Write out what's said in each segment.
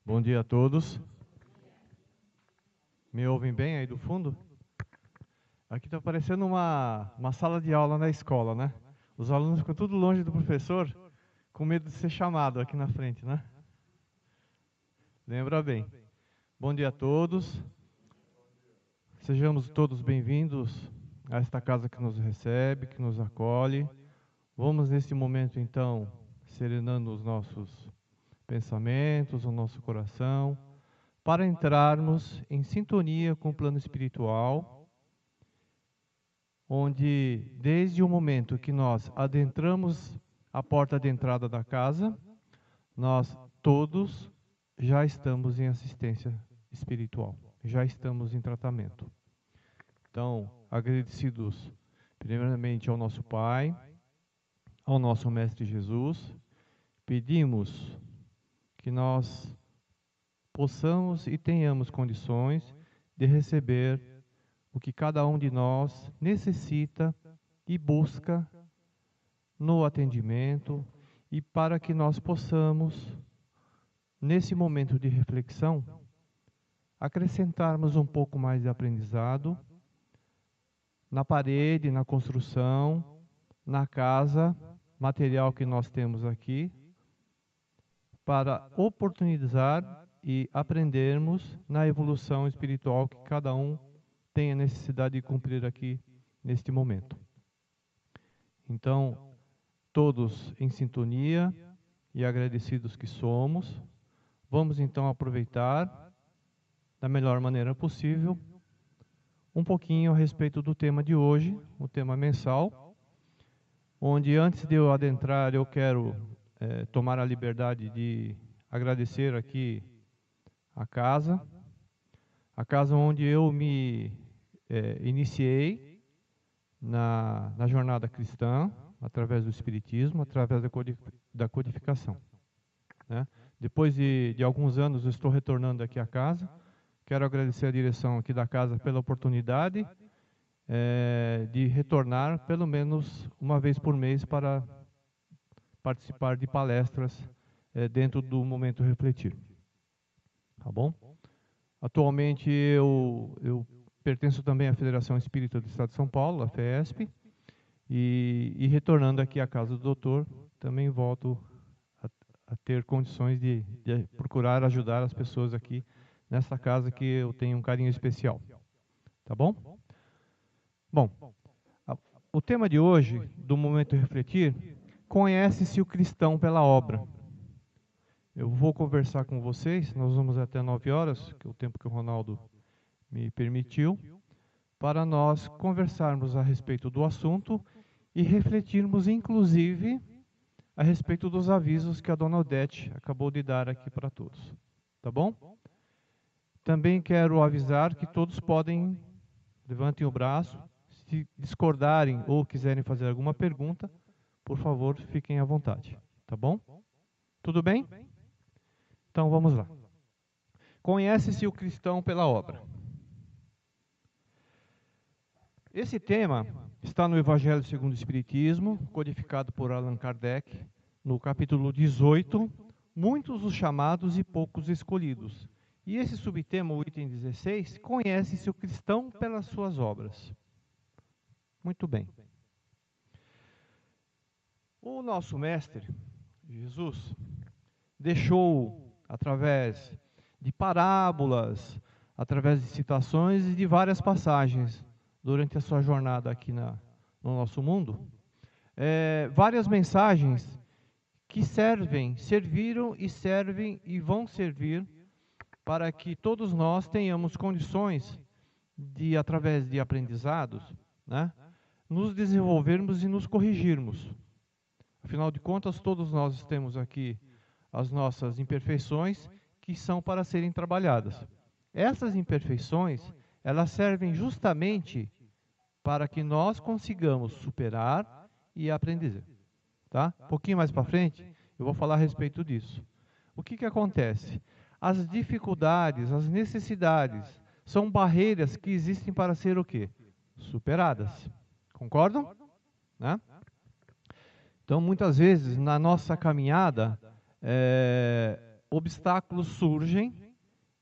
Bom dia a todos. Me ouvem bem aí do fundo? Aqui está parecendo uma sala de aula na escola, né? Os alunos ficam tudo longe do professor, com medo de ser chamado aqui na frente, né? Lembra bem. Bom dia a todos. Sejamos todos bem-vindos a esta casa que nos recebe, que nos acolhe. Vamos neste momento, então, serenando os nossos pensamentos, o nosso coração, para entrarmos em sintonia com o plano espiritual, onde, desde o momento que nós adentramos a porta de entrada da casa, nós todos já estamos em assistência espiritual, já estamos em tratamento. Então, agradecidos primeiramente ao nosso Pai, ao nosso Mestre Jesus, pedimos que nós possamos e tenhamos condições de receber o que cada um de nós necessita e busca no atendimento, e para que nós possamos, nesse momento de reflexão, acrescentarmos um pouco mais de aprendizado na parede, na construção, na casa material que nós temos aqui, para oportunizar e aprendermos na evolução espiritual que cada um tem a necessidade de cumprir aqui neste momento. Então, todos em sintonia e agradecidos que somos, vamos então aproveitar da melhor maneira possível um pouquinho a respeito do tema de hoje, o tema mensal, onde antes de eu adentrar eu quero tomar a liberdade de agradecer aqui a casa onde eu me iniciei na jornada cristã, através do Espiritismo, através da codificação, né? Depois de alguns anos eu estou retornando aqui à casa. Quero agradecer a direção aqui da casa pela oportunidade de retornar pelo menos uma vez por mês para participar de palestras dentro do Momento Refletir. Tá bom? Atualmente eu pertenço também à Federação Espírita do Estado de São Paulo, a FESP, e retornando aqui à casa do doutor, também volto a ter condições de procurar ajudar as pessoas aqui nessa casa que eu tenho um carinho especial. Tá bom? Bom, o tema de hoje, do Momento Refletir, conhece-se o cristão pela obra. Eu vou conversar com vocês, nós vamos até 9 horas, que é o tempo que o Ronaldo me permitiu, para nós conversarmos a respeito do assunto e refletirmos, inclusive, a respeito dos avisos que a dona Odete acabou de dar aqui para todos. Tá bom? Também quero avisar que todos podem, levantem o braço, se discordarem ou quiserem fazer alguma pergunta, por favor, fiquem à vontade. Tá bom? Tudo bem? Então vamos lá. Conhece-se o cristão pela obra. Esse tema está no Evangelho segundo o Espiritismo, codificado por Allan Kardec, no capítulo 18, muitos os chamados e poucos escolhidos. E esse subtema, o item 16, conhece-se o cristão pelas suas obras. Muito bem. O nosso mestre, Jesus, deixou, através de parábolas, através de citações e de várias passagens, durante a sua jornada aqui no nosso mundo, várias mensagens que serviram e servem e vão servir para que todos nós tenhamos condições de, através de aprendizados, né, nos desenvolvermos e nos corrigirmos. Afinal de contas, todos nós temos aqui as nossas imperfeições que são para serem trabalhadas. Essas imperfeições, elas servem justamente para que nós consigamos superar e aprender. Tá? Um pouquinho mais para frente, eu vou falar a respeito disso. O que acontece? As dificuldades, as necessidades, são barreiras que existem para ser o quê? Superadas. Concordam? Né? Então, muitas vezes, na nossa caminhada, obstáculos surgem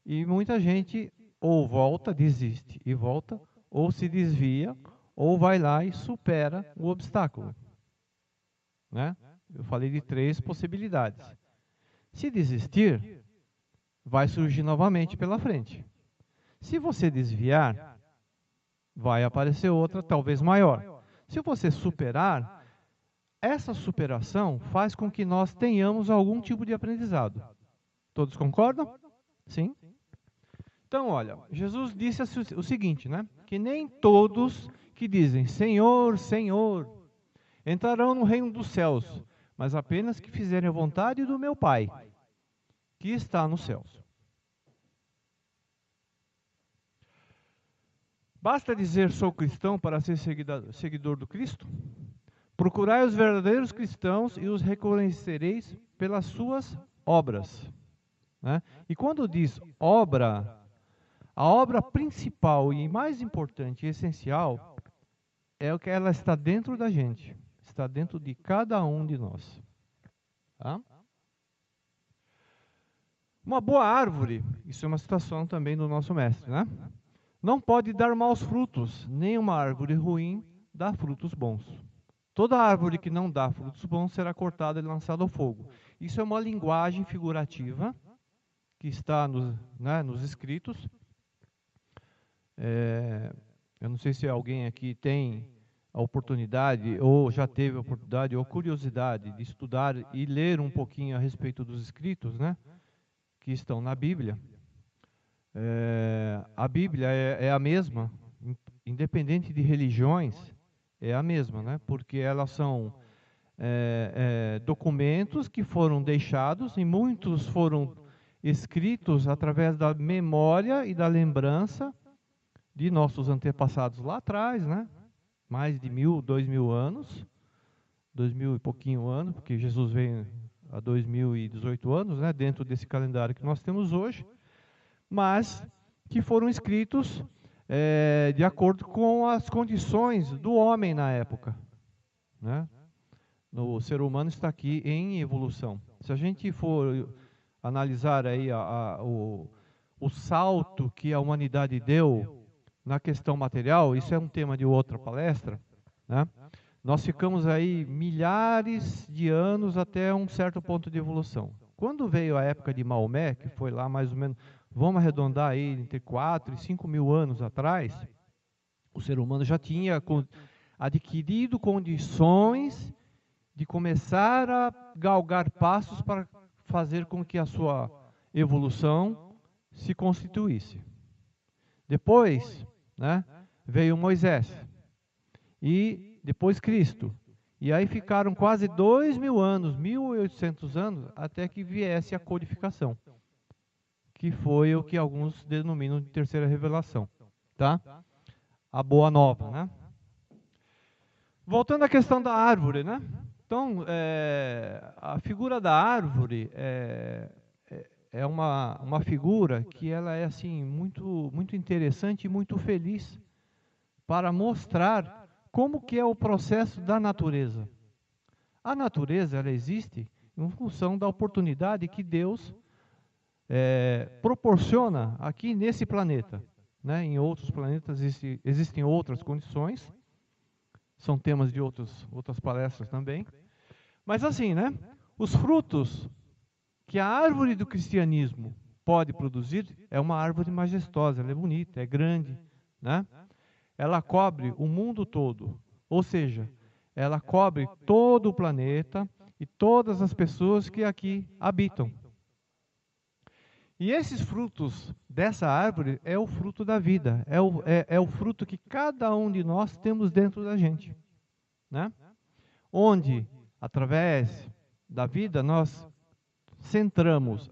e muita gente ou volta, desiste e volta, ou se desvia, ou vai lá e supera o obstáculo, né? Eu falei de 3 possibilidades. Se desistir, vai surgir novamente pela frente. Se você desviar, vai aparecer outra, talvez maior. Se você superar, essa superação faz com que nós tenhamos algum tipo de aprendizado. Todos concordam? Sim? Então, olha, Jesus disse o seguinte, né? Que nem todos que dizem Senhor, Senhor, entrarão no reino dos céus, mas apenas que fizerem a vontade do meu Pai, que está nos céus. Basta dizer sou cristão para ser seguidor do Cristo? Procurai os verdadeiros cristãos e os reconhecereis pelas suas obras. Né? E quando diz obra, a obra principal e mais importante e essencial é o que ela está dentro da gente, está dentro de cada um de nós. Tá? Uma boa árvore, isso é uma citação também do nosso mestre, né? Não pode dar maus frutos, nem uma árvore ruim dá frutos bons. Toda árvore que não dá frutos bons será cortada e lançada ao fogo. Isso é uma linguagem figurativa que está nos escritos. Eu não sei se alguém aqui tem a oportunidade, ou já teve a oportunidade, ou curiosidade de estudar e ler um pouquinho a respeito dos escritos, né, que estão na Bíblia. A Bíblia é a mesma, independente de religiões, é a mesma, né, porque elas são documentos que foram deixados, e muitos foram escritos através da memória e da lembrança de nossos antepassados lá atrás, né? Mais de 1.000, 2.000 anos, 2.000 e pouquinho anos, porque Jesus veio há 2.018 anos, né? Dentro desse calendário que nós temos hoje, mas que foram escritos de acordo com as condições do homem na época, né? O ser humano está aqui em evolução. Se a gente for analisar aí o salto que a humanidade deu na questão material, isso é um tema de outra palestra, né? Nós ficamos aí milhares de anos até um certo ponto de evolução. Quando veio a época de Maomé, que foi lá mais ou menos, vamos arredondar aí entre 4 e 5 mil anos atrás, o ser humano já tinha adquirido condições de começar a galgar passos para fazer com que a sua evolução se constituísse. Depois, né, veio Moisés e depois Cristo. E aí ficaram quase 2.000 anos, 1.800 anos, até que viesse a codificação, que foi o que alguns denominam de terceira revelação, tá? A boa nova, né? Voltando à questão da árvore, né? Então, a figura da árvore é uma figura que ela é assim muito muito interessante e muito feliz para mostrar como que é o processo da natureza. A natureza ela existe em função da oportunidade que Deus proporciona aqui nesse planeta, né? Em outros planetas existem outras condições, são temas de outras palestras também. Mas assim, né? Os frutos que a árvore do cristianismo pode produzir é uma árvore majestosa, ela é bonita, é grande, né? Ela cobre o mundo todo, ou seja, ela cobre todo o planeta e todas as pessoas que aqui habitam. E esses frutos dessa árvore é o fruto da vida, é o fruto que cada um de nós temos dentro da gente, né? Onde, através da vida, nós centramos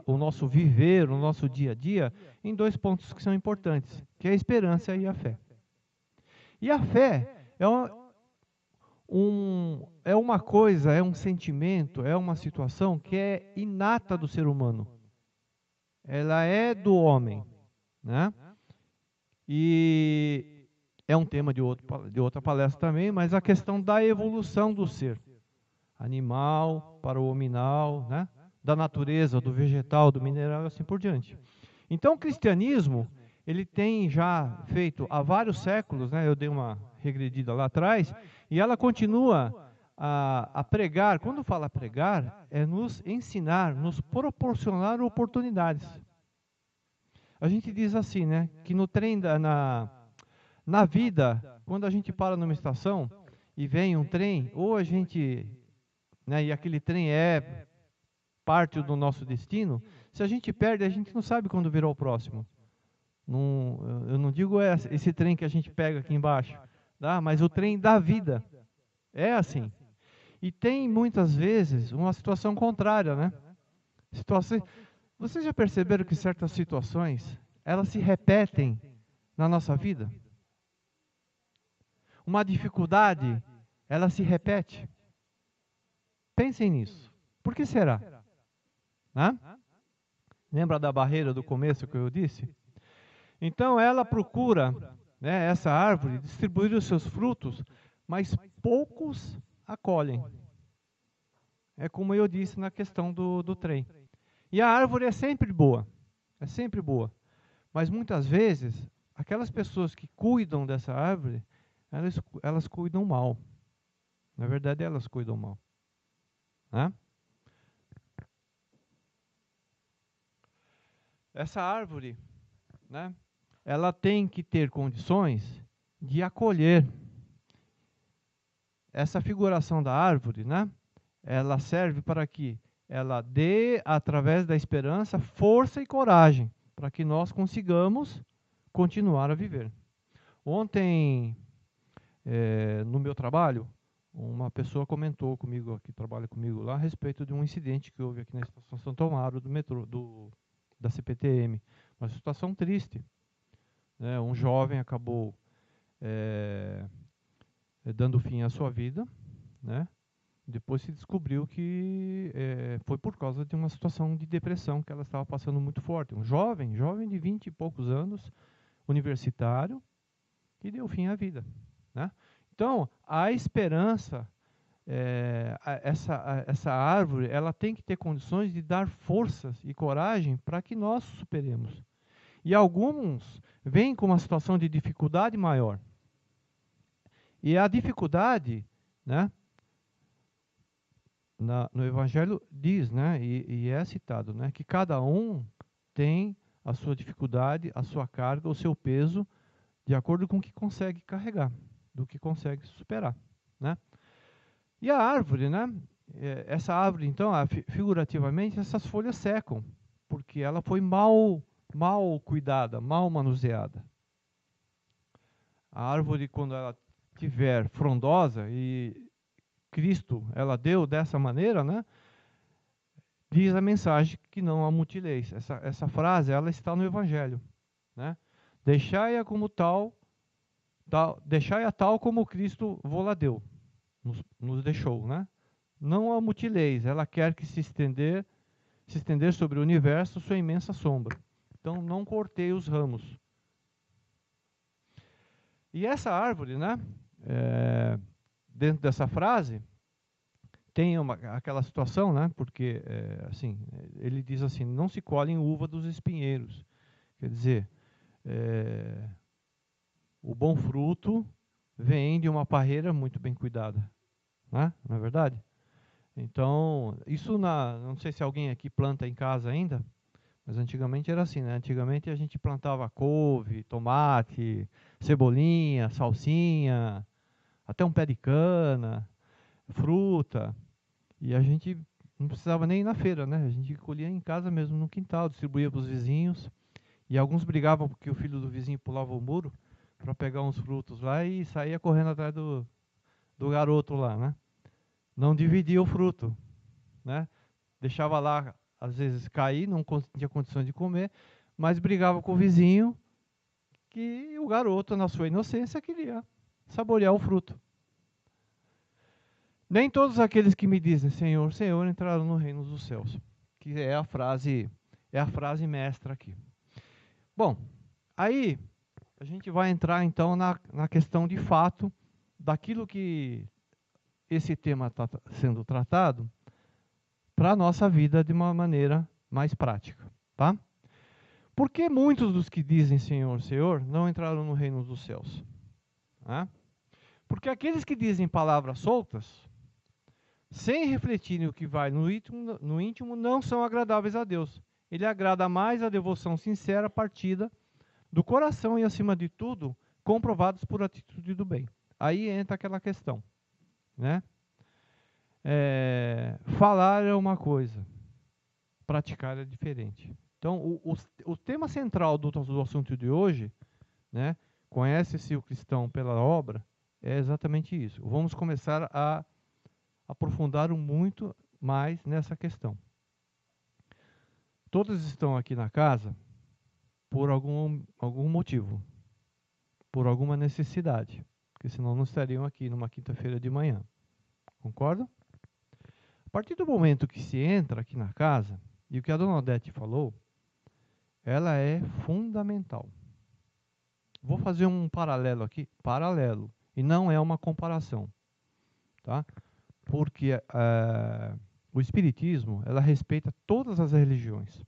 o nosso viver, o nosso dia a dia, em 2 pontos que são importantes, que é a esperança e a fé. E a fé é uma coisa, é um sentimento, é uma situação que é inata do ser humano. Ela é do homem, né? E é um tema de outra palestra também, mas a questão da evolução do ser animal, para o hominal, né? Da natureza, do vegetal, do mineral e assim por diante. Então, o cristianismo, ele tem já feito há vários séculos, né? Eu dei uma regredida lá atrás, e ela continua a pregar. Quando fala pregar, é nos ensinar, nos proporcionar oportunidades. A gente diz assim, né? Que no trem, na vida, quando a gente para numa estação e vem um trem, ou a gente, né? E aquele trem é parte do nosso destino, se a gente perde, a gente não sabe quando virá o próximo. Não, eu não digo esse trem que a gente pega aqui embaixo, tá? Mas o trem da vida. É assim. E tem muitas vezes uma situação contrária, né? Vocês já perceberam que certas situações, elas se repetem na nossa vida? Uma dificuldade, ela se repete. Pensem nisso. Por que será? Hã? Lembra da barreira do começo que eu disse? Então ela procura, né, essa árvore, distribuir os seus frutos, mas poucos a colhem. É como eu disse na questão do trem. E a árvore é sempre boa, mas muitas vezes, aquelas pessoas que cuidam dessa árvore, elas cuidam mal. Na verdade, elas cuidam mal. Né? Essa árvore, né, ela tem que ter condições de acolher. Essa figuração da árvore, né, ela serve para que ela dê, através da esperança, força e coragem, para que nós consigamos continuar a viver. Ontem, no meu trabalho, uma pessoa comentou comigo, que trabalha comigo lá, a respeito de um incidente que houve aqui na estação Santo Amaro do metrô, da CPTM. Uma situação triste. Né? Um jovem acabou dando fim à sua vida, né? Depois se descobriu que foi por causa de uma situação de depressão que ela estava passando muito forte. Um jovem de 20 e poucos anos, universitário, que deu fim à vida. Né? Então, a esperança, essa árvore, ela tem que ter condições de dar forças e coragem para que nós superemos. E alguns vêm com uma situação de dificuldade maior. E a dificuldade, né, no Evangelho diz, né, e é citado, né, que cada um tem a sua dificuldade, a sua carga, o seu peso, de acordo com o que consegue carregar, do que consegue superar. Né? E a árvore, né, essa árvore, então, figurativamente, essas folhas secam, porque ela foi mal cuidada, mal manuseada. A árvore, quando ela estiver frondosa, e Cristo ela deu dessa maneira, né? Diz a mensagem que não a mutileis. Essa frase ela está no Evangelho, né? Deixai-a como deixai-a tal como Cristo vô-la deu, nos deixou, né? Não a mutileis. Ela quer que se estender sobre o universo sua imensa sombra. Então não cortei os ramos. E essa árvore, né? Dentro dessa frase tem aquela situação, né? Porque assim, ele diz assim: não se colhem uva dos espinheiros. Quer dizer, o bom fruto vem de uma parreira muito bem cuidada, né? Não é verdade? Então, isso não sei se alguém aqui planta em casa ainda, mas antigamente era assim, né? Antigamente a gente plantava couve, tomate, cebolinha, salsinha, até um pé de cana, fruta. E a gente não precisava nem ir na feira, né? A gente colhia em casa mesmo, no quintal, distribuía para os vizinhos. E alguns brigavam porque o filho do vizinho pulava o muro para pegar uns frutos lá e saía correndo atrás do garoto lá, né? Não dividia o fruto, né? Deixava lá, às vezes, cair, não tinha condições de comer, mas brigava com o vizinho que o garoto, na sua inocência, queria saborear o fruto. Nem todos aqueles que me dizem Senhor, Senhor entrarão no reino dos céus, que é a frase mestra aqui. Bom, aí a gente vai entrar então na questão de fato daquilo que esse tema está sendo tratado, para a nossa vida de uma maneira mais prática, tá? Por que muitos dos que dizem Senhor, Senhor, não entraram no reino dos céus? Né? Porque aqueles que dizem palavras soltas, sem refletirem o que vai no íntimo, não são agradáveis a Deus. Ele agrada mais a devoção sincera, partida do coração e, acima de tudo, comprovados por atitude do bem. Aí entra aquela questão, né? Falar é uma coisa, praticar é diferente. Então, o tema central do assunto de hoje, né? Conhece-se o cristão pela obra, é exatamente isso. Vamos começar a aprofundar muito mais nessa questão. Todos estão aqui na casa por algum motivo, por alguma necessidade, porque senão não estariam aqui numa quinta-feira de manhã. Concorda? A partir do momento que se entra aqui na casa, e o que a dona Odete falou, ela é fundamental. Vou fazer um paralelo aqui, e não é uma comparação, tá? Porque o Espiritismo, ela respeita todas as religiões.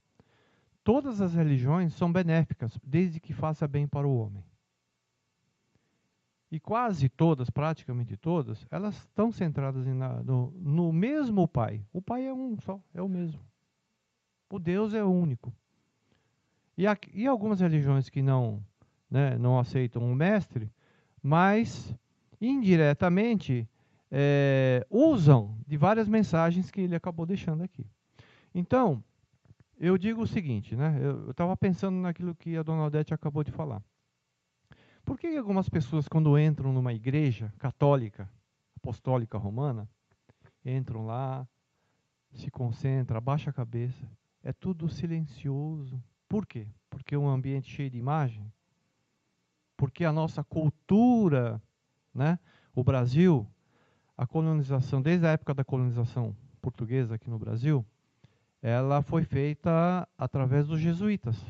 Todas as religiões são benéficas, desde que faça bem para o homem. E quase todas, praticamente todas, elas estão centradas no mesmo Pai. O Pai é um só, é o mesmo. O Deus é único. E algumas religiões que não aceitam o mestre, mas indiretamente usam de várias mensagens que ele acabou deixando aqui. Então, eu digo o seguinte, né? Eu estava pensando naquilo que a dona Odete acabou de falar. Por que algumas pessoas, quando entram numa igreja católica, apostólica romana, entram lá, se concentram, abaixa a cabeça, é tudo silencioso. Por quê? Porque é um ambiente cheio de imagem? Porque a nossa cultura, né? O Brasil, a colonização, desde a época da colonização portuguesa aqui no Brasil, ela foi feita através dos jesuítas.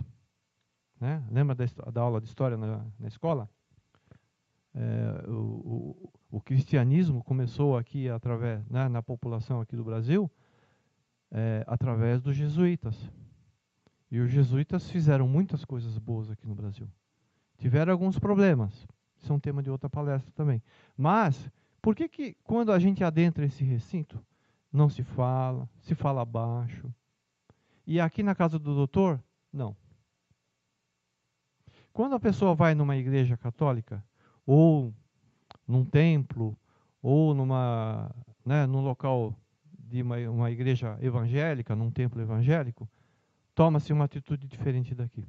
Né? Lembra da aula de história na escola? O cristianismo começou aqui através, né, na população aqui do Brasil, através dos jesuítas. E os jesuítas fizeram muitas coisas boas aqui no Brasil. Tiveram alguns problemas. Isso é um tema de outra palestra também. Mas, por que quando a gente adentra esse recinto, não se fala baixo? E aqui na casa do doutor, não. Quando a pessoa vai numa igreja católica, ou num templo, ou num local de uma igreja evangélica, num templo evangélico, toma-se uma atitude diferente daqui.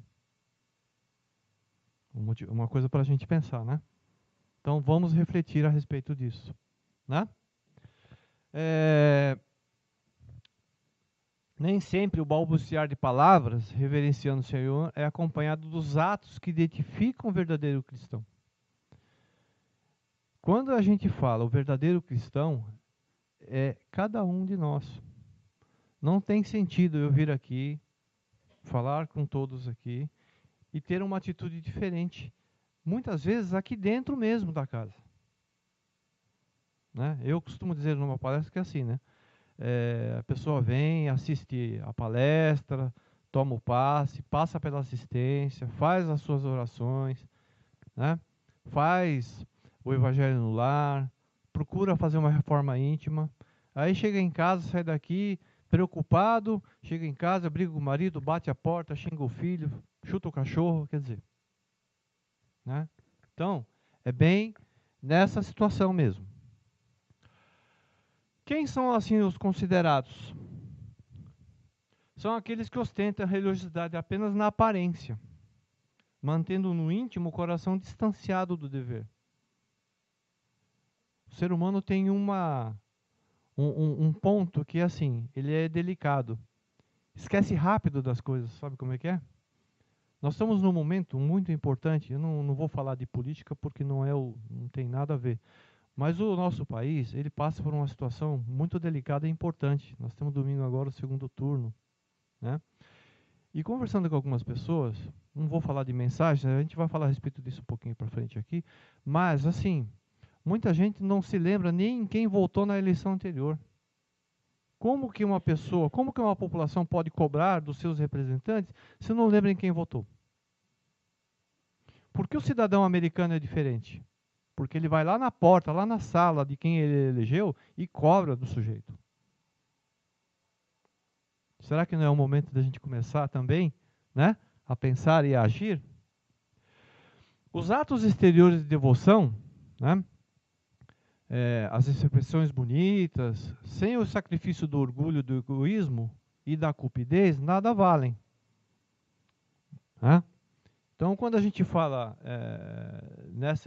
Uma coisa para a gente pensar, né? Então vamos refletir a respeito disso, né? Nem sempre o balbuciar de palavras, reverenciando o Senhor, é acompanhado dos atos que identificam o verdadeiro cristão. Quando a gente fala o verdadeiro cristão, é cada um de nós. Não tem sentido eu vir aqui, falar com todos aqui e ter uma atitude diferente, muitas vezes aqui dentro mesmo da casa. Né? Eu costumo dizer numa palestra que é assim, né? A pessoa vem, assiste a palestra, toma o passe, passa pela assistência, faz as suas orações, né? Faz o evangelho no lar, procura fazer uma reforma íntima, aí chega em casa, sai daqui preocupado, chega em casa, briga com o marido, bate a porta, xinga o filho, chuta o cachorro, quer dizer. Né? Então, é bem nessa situação mesmo. Quem são assim os considerados? São aqueles que ostentam a religiosidade apenas na aparência, mantendo no íntimo o coração distanciado do dever. O ser humano tem um ponto que, assim, ele é delicado. Esquece rápido das coisas, sabe como é que é? Nós estamos num momento muito importante, eu não vou falar de política porque não tem nada a ver. Mas o nosso país, ele passa por uma situação muito delicada e importante. Nós temos domingo agora o segundo turno. Né? E conversando com algumas pessoas, não vou falar de mensagens, a gente vai falar a respeito disso um pouquinho para frente aqui, mas assim, muita gente não se lembra nem em quem votou na eleição anterior. Como que uma pessoa, como que uma população pode cobrar dos seus representantes se não lembra em quem votou? Por que o cidadão americano é diferente? Porque ele vai lá na porta, lá na sala de quem ele elegeu e cobra do sujeito. Será que não é o momento da gente começar também, né, a pensar e a agir? Os atos exteriores de devoção, né, as expressões bonitas, sem o sacrifício do orgulho, do egoísmo e da cupidez, nada valem. Né? Então, quando a gente fala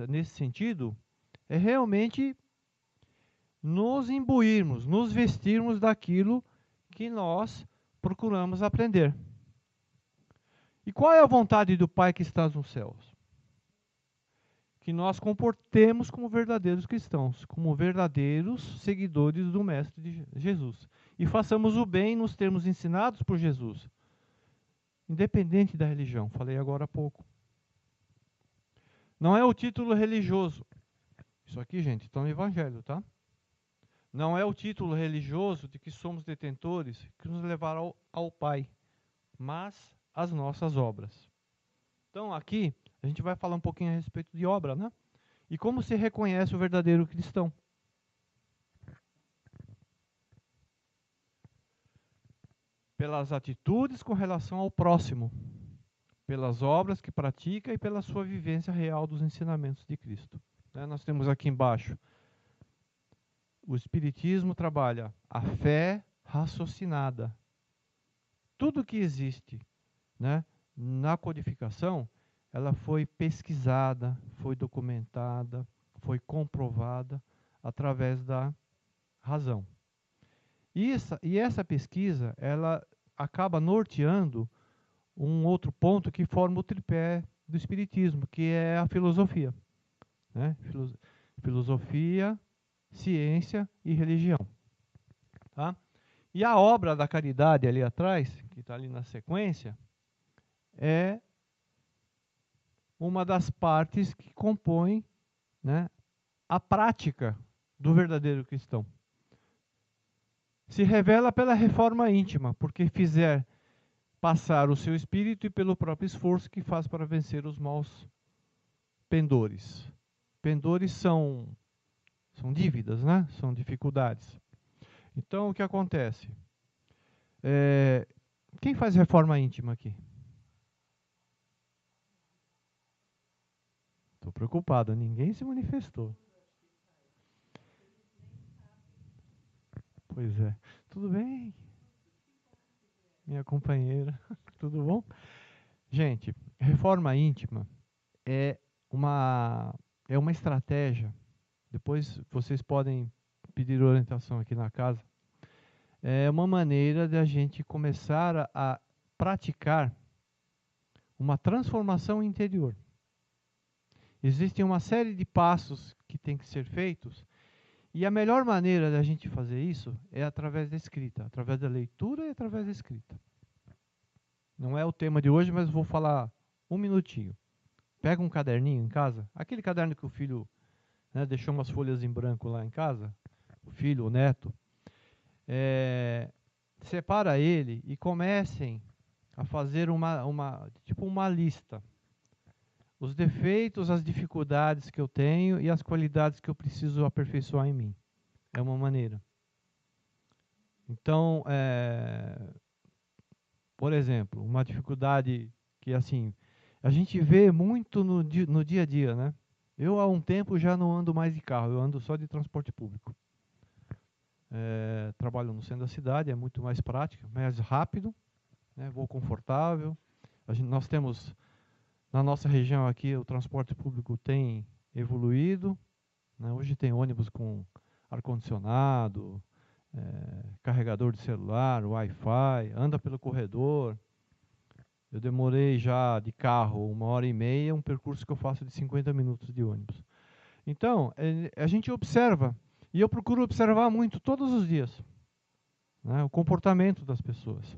nesse sentido, é realmente nos imbuirmos, nos vestirmos daquilo que nós procuramos aprender. E qual é a vontade do Pai que está nos céus? Que nós comportemos como verdadeiros cristãos, como verdadeiros seguidores do Mestre de Jesus. E façamos o bem nos termos ensinados por Jesus, independente da religião, falei agora há pouco. Não é o título religioso. Isso aqui, gente, está no Evangelho, tá? Não é o título religioso de que somos detentores que nos levará ao Pai, mas as nossas obras. Então, aqui, a gente vai falar um pouquinho a respeito de obra, né? E como se reconhece o verdadeiro cristão. Pelas atitudes com relação ao próximo, pelas obras que pratica e pela sua vivência real dos ensinamentos de Cristo. Nós temos aqui embaixo, o Espiritismo trabalha a fé raciocinada. Tudo que existe, né, na codificação, ela foi pesquisada, foi documentada, foi comprovada através da razão. E essa pesquisa, ela acaba norteando um outro ponto que forma o tripé do Espiritismo, que é a filosofia. Né? Filosofia, ciência e religião. Tá? E a obra da caridade ali atrás, que está ali na sequência, é uma das partes que compõem, né, a prática do verdadeiro cristão. Se revela pela reforma íntima, porque fizer passar o seu espírito e pelo próprio esforço que faz para vencer os maus pendores. Pendores são dívidas, né? São dificuldades. Então, o que acontece? Quem faz reforma íntima aqui? Estou preocupado, ninguém se manifestou. Pois é. Tudo bem? Minha companheira, tudo bom? Gente, reforma íntima é uma estratégia. Depois vocês podem pedir orientação aqui na casa. É uma maneira de a gente começar a praticar uma transformação interior. Existem uma série de passos que tem que ser feitos, e a melhor maneira da gente fazer isso é através da escrita, através da leitura e através da escrita. Não é o tema de hoje, mas vou falar um minutinho. Pega um caderninho em casa, aquele caderno que o filho, né, deixou umas folhas em branco lá em casa, o filho, o neto, separa ele e comecem a fazer tipo uma lista. Os defeitos, as dificuldades que eu tenho e as qualidades que eu preciso aperfeiçoar em mim. É uma maneira. Então, por exemplo, uma dificuldade que, assim, a gente vê muito no dia a dia, né? Eu, há um tempo, já não ando mais de carro, eu ando só de transporte público. Trabalho no centro da cidade, é muito mais prático, mais rápido, né? Vou confortável. Nós temos, na nossa região aqui, o transporte público tem evoluído, né? Hoje tem ônibus com ar-condicionado, carregador de celular, Wi-Fi, anda pelo corredor. Eu demorei já de carro 1h30, um percurso que eu faço de 50 minutos de ônibus. Então, a gente observa, e eu procuro observar muito todos os dias, né, o comportamento das pessoas.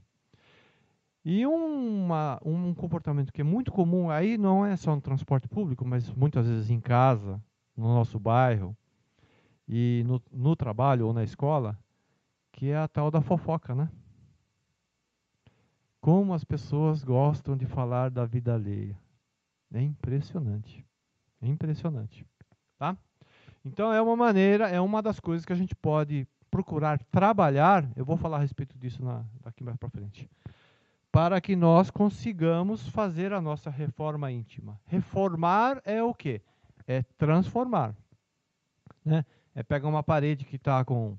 E um comportamento que é muito comum, aí não é só no transporte público, mas muitas vezes em casa, no nosso bairro, e no trabalho ou na escola, que é a tal da fofoca, né? Como as pessoas gostam de falar da vida alheia. É impressionante. É impressionante. Tá? Então é uma maneira, é uma das coisas que a gente pode procurar trabalhar, eu vou falar a respeito disso daqui mais para frente, para que nós consigamos fazer a nossa reforma íntima. Reformar é o quê? É transformar. Né? É pegar uma parede que está com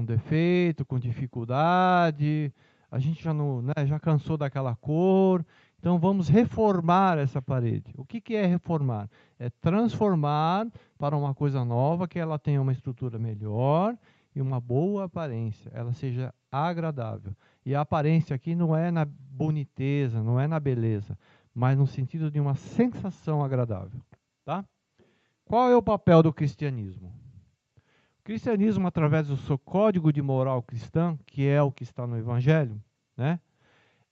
defeito, com dificuldade, a gente já, não, né, já cansou daquela cor, então vamos reformar essa parede. O que é reformar? É transformar para uma coisa nova, que ela tenha uma estrutura melhor e uma boa aparência, ela seja agradável. E a aparência aqui não é na boniteza, não é na beleza, mas no sentido de uma sensação agradável. Tá? Qual é o papel do cristianismo? O cristianismo, através do seu código de moral cristã, que é o que está no Evangelho, né,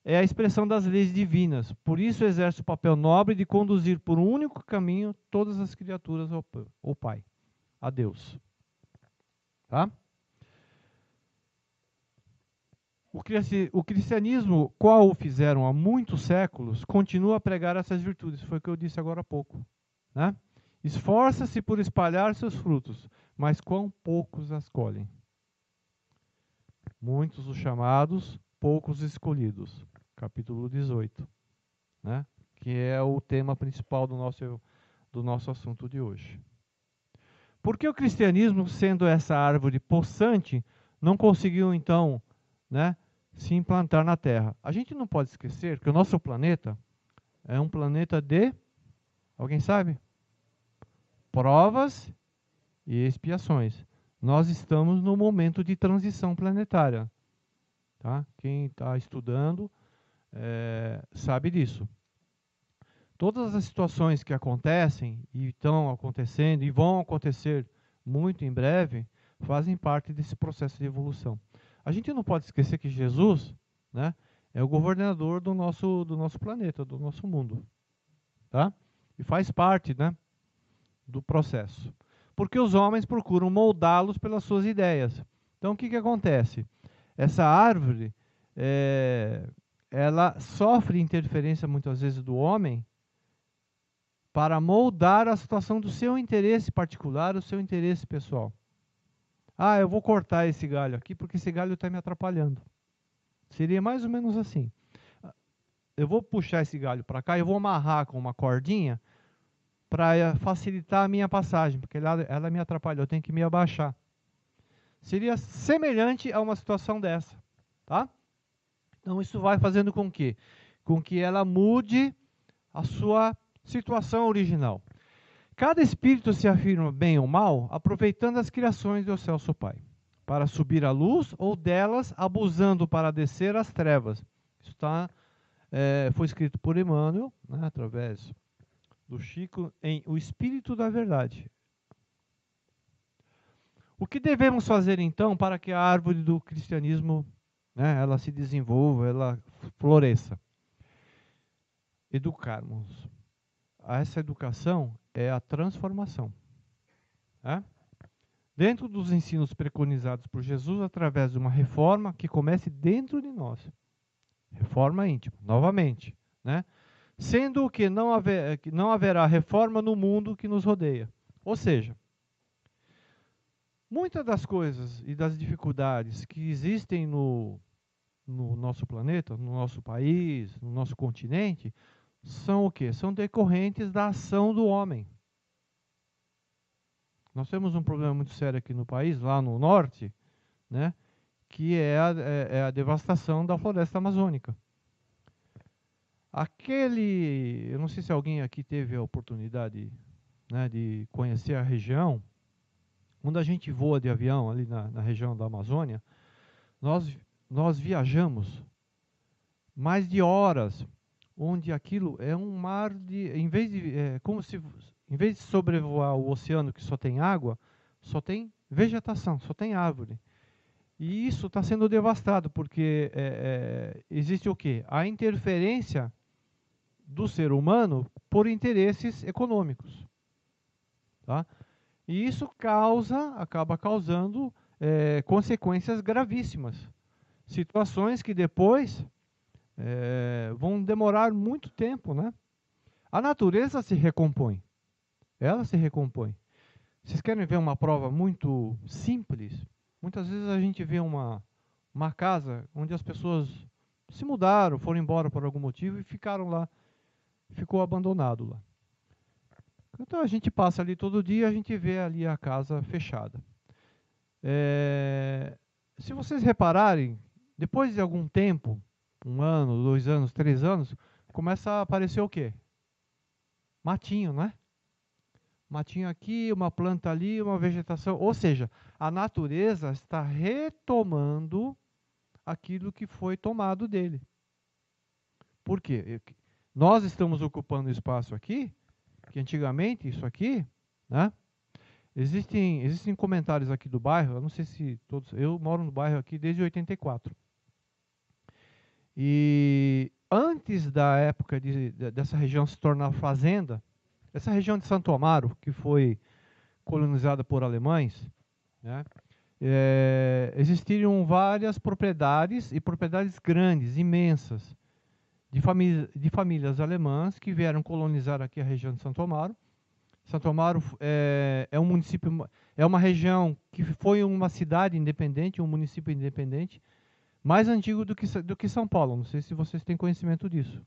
é a expressão das leis divinas. Por isso exerce o papel nobre de conduzir por um único caminho todas as criaturas ao Pai, a Deus. Tá? O cristianismo, qual o fizeram há muitos séculos, continua a pregar essas virtudes. Foi o que eu disse agora há pouco. Né? Esforça-se por espalhar seus frutos, mas quão poucos as colhem. Muitos os chamados, poucos escolhidos. Capítulo 18. Né? Que é o tema principal do nosso assunto de hoje. Por que o cristianismo, sendo essa árvore possante, não conseguiu, então, né, se implantar na Terra? A gente não pode esquecer que o nosso planeta é um planeta de, alguém sabe? Provas e expiações. Nós estamos no momento de transição planetária. Tá? Quem está estudando sabe disso. Todas as situações que acontecem e estão acontecendo e vão acontecer muito em breve fazem parte desse processo de evolução. A gente não pode esquecer que Jesus, né, é o governador do nosso planeta, do nosso mundo. Tá? E faz parte, né, do processo. Porque os homens procuram moldá-los pelas suas ideias. Então o que acontece? Essa árvore, ela sofre interferência muitas vezes do homem para moldar a situação do seu interesse particular, o seu interesse pessoal. Ah, eu vou cortar esse galho aqui porque esse galho está me atrapalhando. Seria mais ou menos assim. Eu vou puxar esse galho para cá, eu vou amarrar com uma cordinha para facilitar a minha passagem, porque ela me atrapalha, eu tenho que me abaixar. Seria semelhante a uma situação dessa. Tá? Então isso vai fazendo com que ela mude a sua situação original. Cada espírito se afirma bem ou mal, aproveitando as criações do Excelso Pai, para subir à luz ou delas, abusando para descer às trevas. Isso foi escrito por Emmanuel, né, através do Chico, em O Espírito da Verdade. O que devemos fazer, então, para que a árvore do cristianismo, né, ela se desenvolva, ela floresça? Educarmos. Essa educação é a transformação. Né? Dentro dos ensinos preconizados por Jesus, através de uma reforma que comece dentro de nós. Reforma íntima, novamente. Né? Sendo que não haverá reforma no mundo que nos rodeia. Ou seja, muitas das coisas e das dificuldades que existem no nosso planeta, no nosso país, no nosso continente, são o quê? São decorrentes da ação do homem. Nós temos um problema muito sério aqui no país, lá no norte, né, que é a devastação da floresta amazônica. Eu não sei se alguém aqui teve a oportunidade, né, de conhecer a região. Quando a gente voa de avião ali na região da Amazônia, nós viajamos mais de horas, onde aquilo é um mar de, em vez de sobrevoar o oceano que só tem água, só tem vegetação, só tem árvore. E isso está sendo devastado, porque existe o quê? A interferência do ser humano por interesses econômicos. Tá? E isso acaba causando consequências gravíssimas. Situações que depois vão demorar muito tempo, né? A natureza se recompõe. Ela se recompõe. Vocês querem ver uma prova muito simples? Muitas vezes a gente vê uma casa onde as pessoas se mudaram, foram embora por algum motivo e ficaram lá, ficou abandonado lá. Então a gente passa ali todo dia, a gente vê ali a casa fechada. Se vocês repararem, depois de algum tempo, 1 ano, 2 anos, 3 anos, começa a aparecer o quê? Matinho, né? Matinho aqui, uma planta ali, uma vegetação. Ou seja, a natureza está retomando aquilo que foi tomado dele. Por quê? Nós estamos ocupando espaço aqui, que antigamente isso aqui, né? Existem comentários aqui do bairro, eu não sei se todos... Eu moro no bairro aqui desde 84. E antes da época dessa região se tornar fazenda, essa região de Santo Amaro, que foi colonizada por alemães, né, existiam várias propriedades, e propriedades grandes, imensas, de famílias alemãs que vieram colonizar aqui a região de Santo Amaro. Santo Amaro é um município, é uma região que foi uma cidade independente, um município independente, mais antigo do que São Paulo. Não sei se vocês têm conhecimento disso,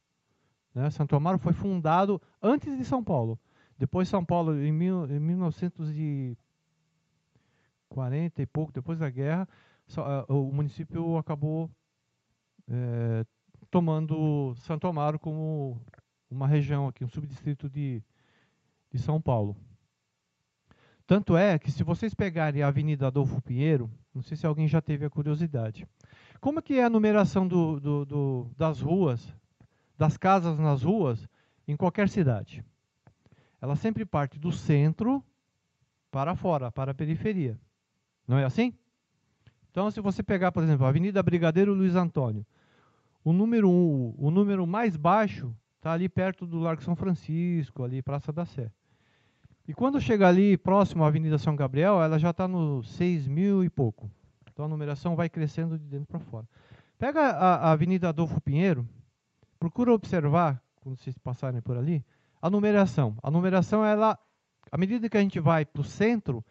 né? Santo Amaro foi fundado antes de São Paulo. Depois São Paulo, em 1940 e pouco, depois da guerra, o município acabou tomando Santo Amaro como uma região aqui, um subdistrito de São Paulo. Tanto é que se vocês pegarem a Avenida Adolfo Pinheiro, não sei se alguém já teve a curiosidade, como que é a numeração das ruas, das casas nas ruas, em qualquer cidade? Ela sempre parte do centro para fora, para a periferia. Não é assim? Então, se você pegar, por exemplo, a Avenida Brigadeiro Luiz Antônio, o número mais baixo está ali perto do Largo São Francisco, ali Praça da Sé. E quando chega ali próximo à Avenida São Gabriel, ela já está no 6.000 e pouco. Então a numeração vai crescendo de dentro para fora. Pega a Avenida Adolfo Pinheiro, procura observar, quando vocês passarem por ali, a numeração. A numeração, ela, à medida que a gente vai para o centro,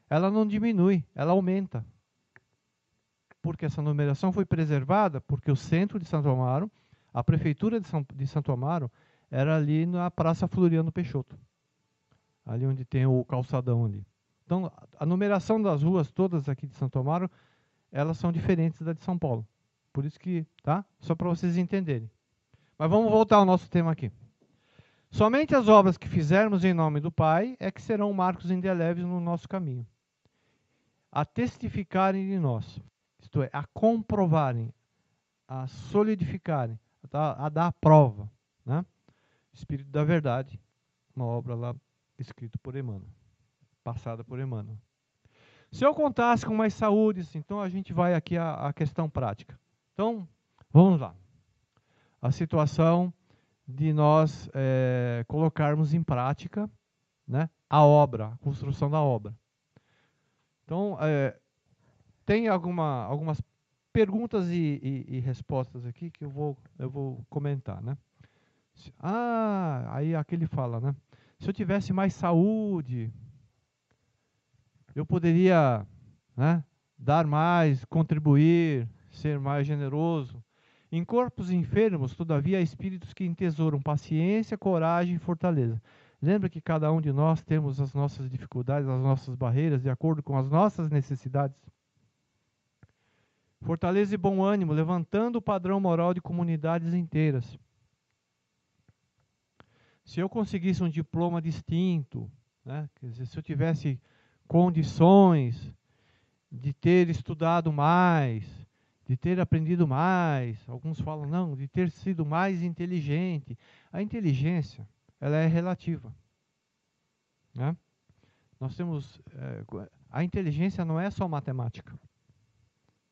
ela não diminui, ela aumenta. Porque essa numeração foi preservada, porque o centro de Santo Amaro, a prefeitura de Santo Amaro, era ali na Praça Floriano Peixoto. Ali onde tem o calçadão ali. Então, a numeração das ruas todas aqui de Santo Amaro, elas são diferentes da de São Paulo. Por isso que, tá? Só para vocês entenderem. Mas vamos voltar ao nosso tema aqui. Somente as obras que fizermos em nome do Pai é que serão marcos indeléveis no nosso caminho, a testificarem de nós, isto é, a comprovarem, a solidificarem, a dar a prova, né? Espírito da Verdade, uma obra lá escrita por Emmanuel, passada por Emmanuel. Se eu contasse com mais saúde, então a gente vai aqui à questão prática. Então, vamos lá. A situação de nós colocarmos em prática, né, a obra, a construção da obra. Então, tem algumas perguntas e respostas aqui que eu vou comentar, né? Aí aquele fala, né? Se eu tivesse mais saúde, eu poderia, né, dar mais, contribuir, ser mais generoso. Em corpos enfermos, todavia, há espíritos que entesouram paciência, coragem e fortaleza. Lembra que cada um de nós temos as nossas dificuldades, as nossas barreiras, de acordo com as nossas necessidades. Fortaleza e bom ânimo, levantando o padrão moral de comunidades inteiras. Se eu conseguisse um diploma distinto, né, quer dizer, se eu tivesse condições de ter estudado mais, de ter aprendido mais, alguns falam, não, de ter sido mais inteligente. A inteligência, ela é relativa, né? Nós temos, a inteligência não é só matemática,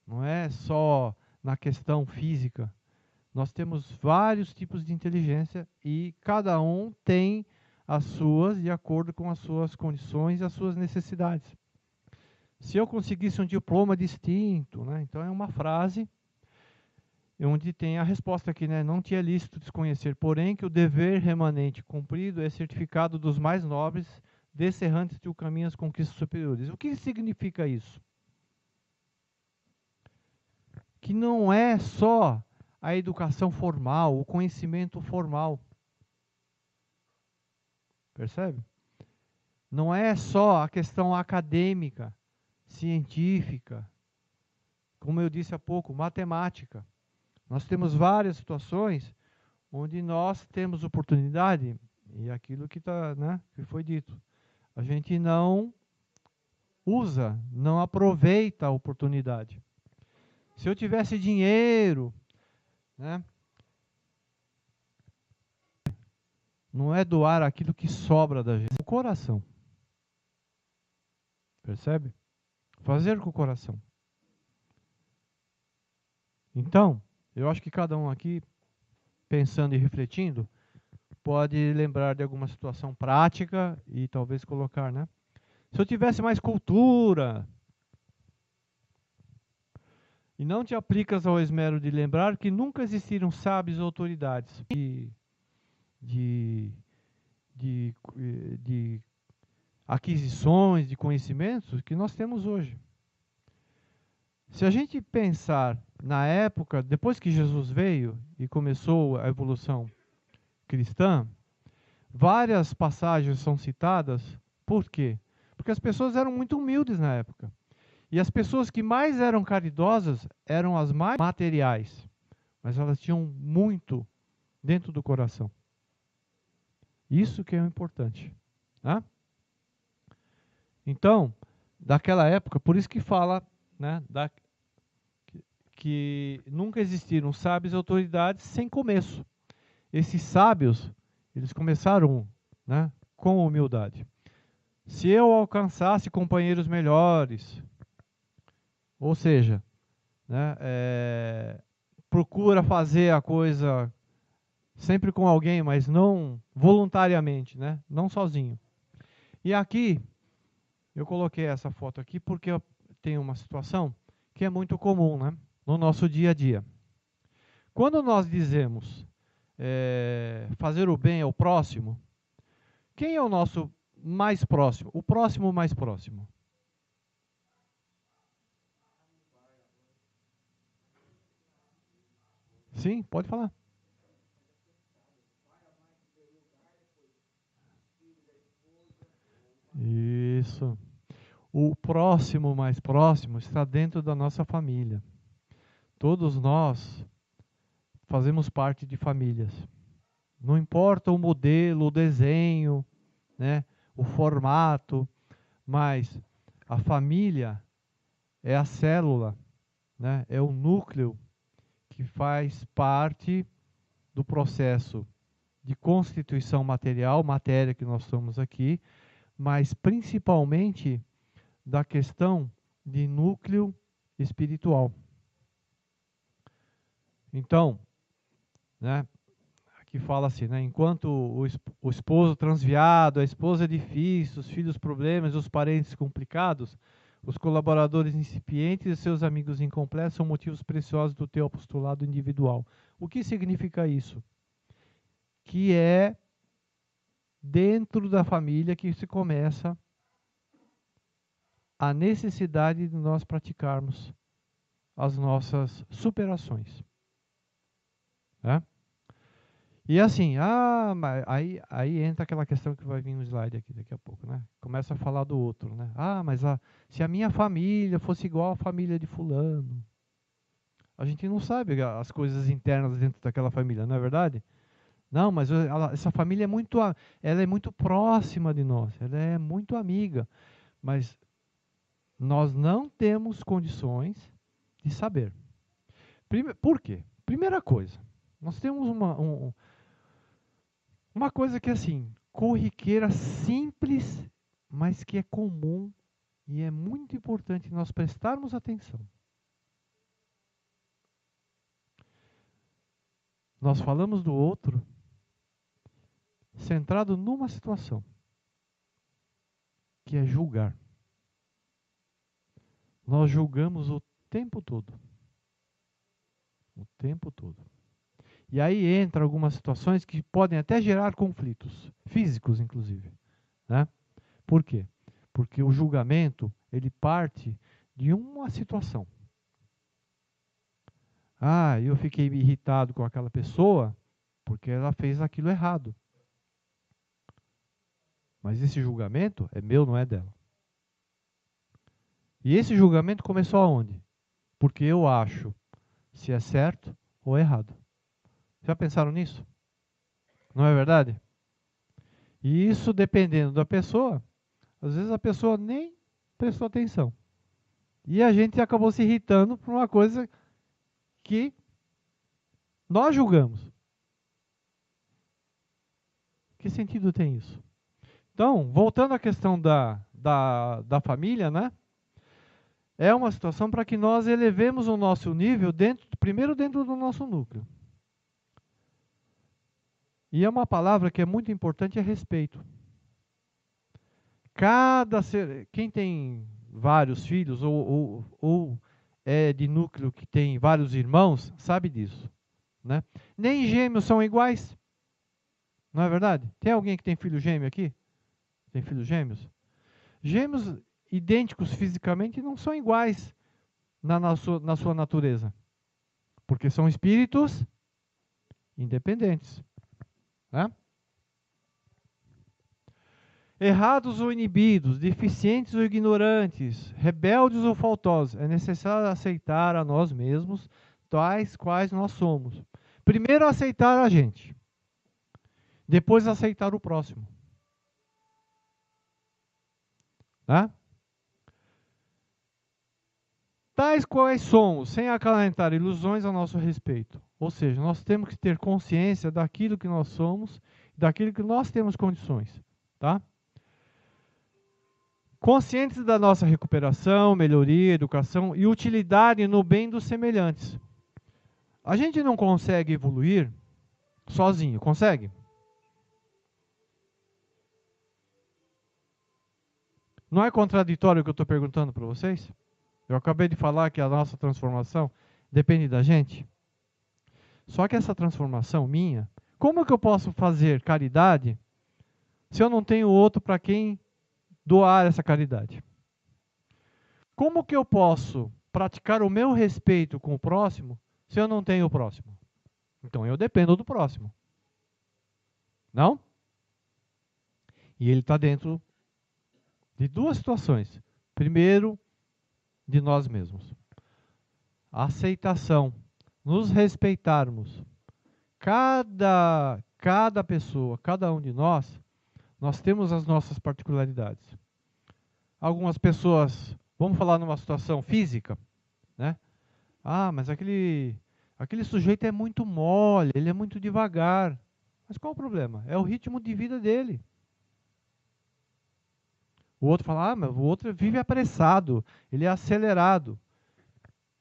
não é só na questão física. Nós temos vários tipos de inteligência e cada um tem as suas de acordo com as suas condições e as suas necessidades. Se eu conseguisse um diploma distinto, né? Então é uma frase onde tem a resposta aqui, né? Não te é lícito desconhecer, porém que o dever remanente cumprido é certificado dos mais nobres, descerrantes do caminho às conquistas superiores. O que significa isso? Que não é só a educação formal, o conhecimento formal. Percebe? Não é só a questão acadêmica, científica, como eu disse há pouco, matemática. Nós temos várias situações onde nós temos oportunidade, e aquilo que, né, que foi dito, a gente não usa, não aproveita a oportunidade. Se eu tivesse dinheiro, né, não é doar aquilo que sobra da gente, é o coração. Percebe? Fazer com o coração. Então, eu acho que cada um aqui, pensando e refletindo, pode lembrar de alguma situação prática e talvez colocar, né? Se eu tivesse mais cultura, e não te aplicas ao esmero de lembrar que nunca existiram sábios ou autoridades de, de, de aquisições, de conhecimentos que nós temos hoje. Se a gente pensar na época, depois que Jesus veio e começou a evolução cristã, várias passagens são citadas. Por quê? Porque as pessoas eram muito humildes na época. E as pessoas que mais eram caridosas eram as mais materiais. Mas elas tinham muito dentro do coração. Isso que é o importante. Né? Então, daquela época, por isso que fala, né, que nunca existiram sábios e autoridades sem começo. Esses sábios, eles começaram, né, com humildade. Se eu alcançasse companheiros melhores, ou seja, né, procura fazer a coisa sempre com alguém, mas não voluntariamente, né, não sozinho. E aqui, eu coloquei essa foto aqui porque eu tenho uma situação que é muito comum, né, no nosso dia a dia. Quando nós dizemos fazer o bem ao próximo, quem é o nosso mais próximo? O próximo mais próximo. Sim, pode falar. Isso. O próximo mais próximo está dentro da nossa família. Todos nós fazemos parte de famílias. Não importa o modelo, o desenho, né, o formato, mas a família é a célula, né, é o núcleo que faz parte do processo de constituição material, matéria que nós somos aqui, mas principalmente da questão de núcleo espiritual. Então, né, aqui fala assim, né, enquanto o esposo transviado, a esposa difícil, os filhos problemas, os parentes complicados, os colaboradores incipientes e seus amigos incompletos são motivos preciosos do teu apostolado individual. O que significa isso? Que é dentro da família que se começa a necessidade de nós praticarmos as nossas superações. Né? E assim, mas aí entra aquela questão que vai vir no slide aqui daqui a pouco, né? Começa a falar do outro, né? Mas se a minha família fosse igual à família de fulano, a gente não sabe as coisas internas dentro daquela família, não é verdade? Não, mas essa família ela é muito próxima de nós, ela é muito amiga, mas nós não temos condições de saber. Por quê? Primeira coisa, nós temos uma coisa que é assim, corriqueira, simples, mas que é comum e é muito importante nós prestarmos atenção. Nós falamos do outro centrado numa situação, que é julgar. nós julgamos o tempo todo. O tempo todo. E aí entra algumas situações que podem até gerar conflitos, físicos inclusive, né? Por quê? Porque o julgamento, ele parte de uma situação. Ah, eu fiquei irritado com aquela pessoa porque ela fez aquilo errado. Mas esse julgamento é meu, não é dela. E esse julgamento começou aonde? Porque eu acho se é certo ou errado. Já pensaram nisso? Não é verdade? E isso, dependendo da pessoa, às vezes a pessoa nem prestou atenção. E a gente acabou se irritando por uma coisa que nós julgamos. Que sentido tem isso? Então, voltando à questão da família, né? É uma situação para que nós elevemos o nosso nível primeiro dentro do nosso núcleo. E é uma palavra que é muito importante, é respeito. Quem tem vários filhos ou é de núcleo que tem vários irmãos, sabe disso, né? Nem gêmeos são iguais, não é verdade? Tem alguém que tem filho gêmeo aqui? Tem filhos gêmeos? Gêmeos idênticos fisicamente não são iguais na sua natureza, porque são espíritos independentes, né? Errados ou inibidos, deficientes ou ignorantes, rebeldes ou faltosos, é necessário aceitar a nós mesmos, tais quais nós somos. Primeiro aceitar a gente, depois aceitar o próximo. Tá? Tais quais somos, sem acalentar ilusões a nosso respeito. Ou seja, nós temos que ter consciência daquilo que nós somos, daquilo que nós temos condições. Tá? Conscientes da nossa recuperação, melhoria, educação e utilidade no bem dos semelhantes. A gente não consegue evoluir sozinho, consegue? Não é contraditório o que eu estou perguntando para vocês? Eu acabei de falar que a nossa transformação depende da gente. Só que essa transformação minha, como que eu posso fazer caridade se eu não tenho outro para quem doar essa caridade? Como que eu posso praticar o meu respeito com o próximo se eu não tenho o próximo? Então eu dependo do próximo. Não? E ele está dentro de duas situações. Primeiro, de nós mesmos. A aceitação, nos respeitarmos. Cada pessoa, cada um de nós temos as nossas particularidades. Algumas pessoas, vamos falar numa situação física, né? Ah, mas aquele sujeito é muito mole, ele é muito devagar. Mas qual o problema? É o ritmo de vida dele. O outro fala, ah, mas o outro vive apressado, ele é acelerado.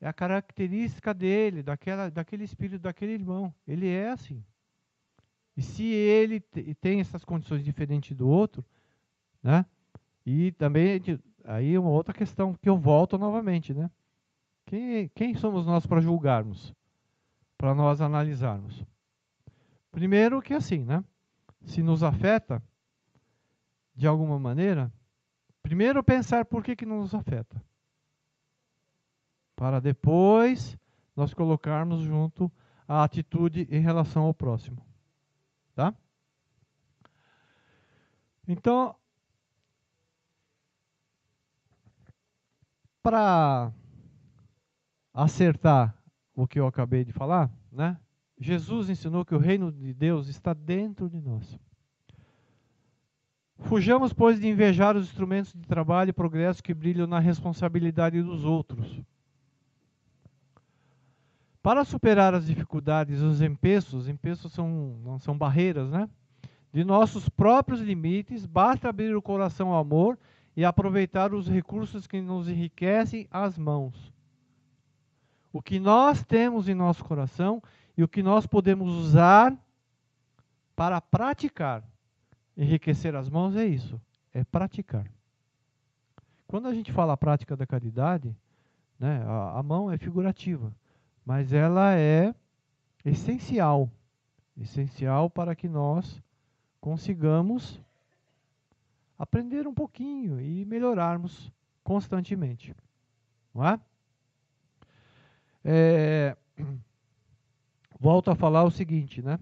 É a característica dele, daquele espírito, daquele irmão. Ele é assim. E se ele tem essas condições diferentes do outro, né? E também, aí uma outra questão que eu volto novamente, né? Quem somos nós para julgarmos? Para nós analisarmos? Primeiro que assim, né? Se nos afeta, de alguma maneira, primeiro pensar por que não nos afeta. Para depois nós colocarmos junto a atitude em relação ao próximo. Tá? Então, para acertar o que eu acabei de falar, né? Jesus ensinou que o reino de Deus está dentro de nós. Fujamos, pois, de invejar os instrumentos de trabalho e progresso que brilham na responsabilidade dos outros. Para superar as dificuldades, os empeços são barreiras, né? De nossos próprios limites, basta abrir o coração ao amor e aproveitar os recursos que nos enriquecem as mãos. O que nós temos em nosso coração e o que nós podemos usar para praticar. Enriquecer as mãos é isso, é praticar. Quando a gente fala a prática da caridade, né? A mão é figurativa, mas ela é essencial, essencial para que nós consigamos aprender um pouquinho e melhorarmos constantemente, não é? Volto a falar o seguinte, né?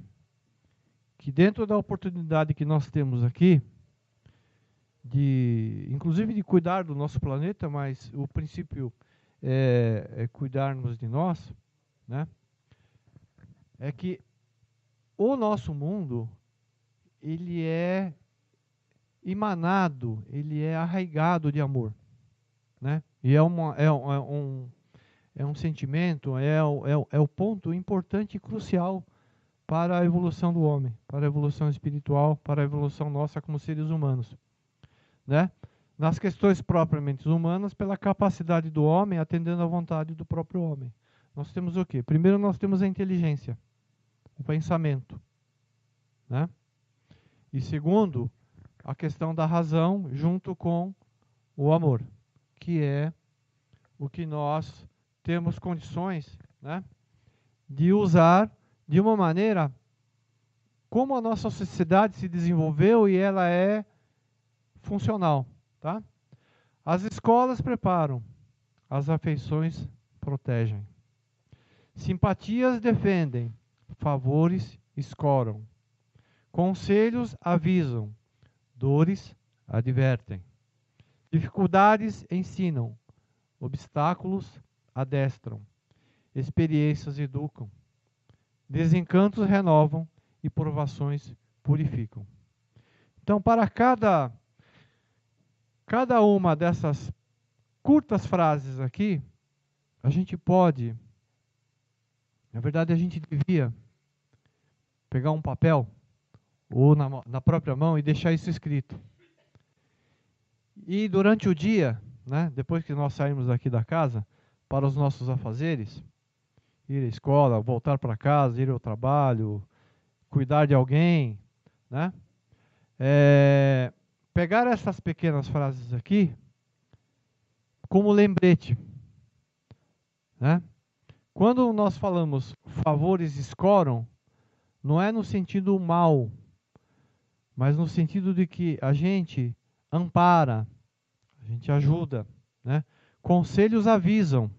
Que dentro da oportunidade que nós temos aqui, inclusive de cuidar do nosso planeta, mas o princípio é cuidarmos de nós, né? É que o nosso mundo, ele é emanado, ele é arraigado de amor, né? E é um sentimento, é o ponto importante e crucial para a evolução do homem, para a evolução espiritual, para a evolução nossa como seres humanos, né? Nas questões propriamente humanas, pela capacidade do homem atendendo à vontade do próprio homem. Nós temos o quê? Primeiro nós temos a inteligência, o pensamento, né? E segundo, a questão da razão junto com o amor, que é o que nós temos condições, né, de usar de uma maneira como a nossa sociedade se desenvolveu e ela é funcional, tá? As escolas preparam, as afeições protegem. Simpatias defendem, favores escoram. Conselhos avisam, dores advertem. Dificuldades ensinam, obstáculos adestram. Experiências educam. Desencantos renovam e provações purificam. Então, para cada uma dessas curtas frases aqui, a gente pode, na verdade a gente devia pegar um papel ou na própria mão e deixar isso escrito. E durante o dia, né, depois que nós sairmos aqui da casa, para os nossos afazeres, ir à escola, voltar para casa, ir ao trabalho, cuidar de alguém, né? Pegar essas pequenas frases aqui como lembrete, né? Quando nós falamos favores escoram, não é no sentido mal, mas no sentido de que a gente ampara, a gente ajuda, né? Conselhos avisam.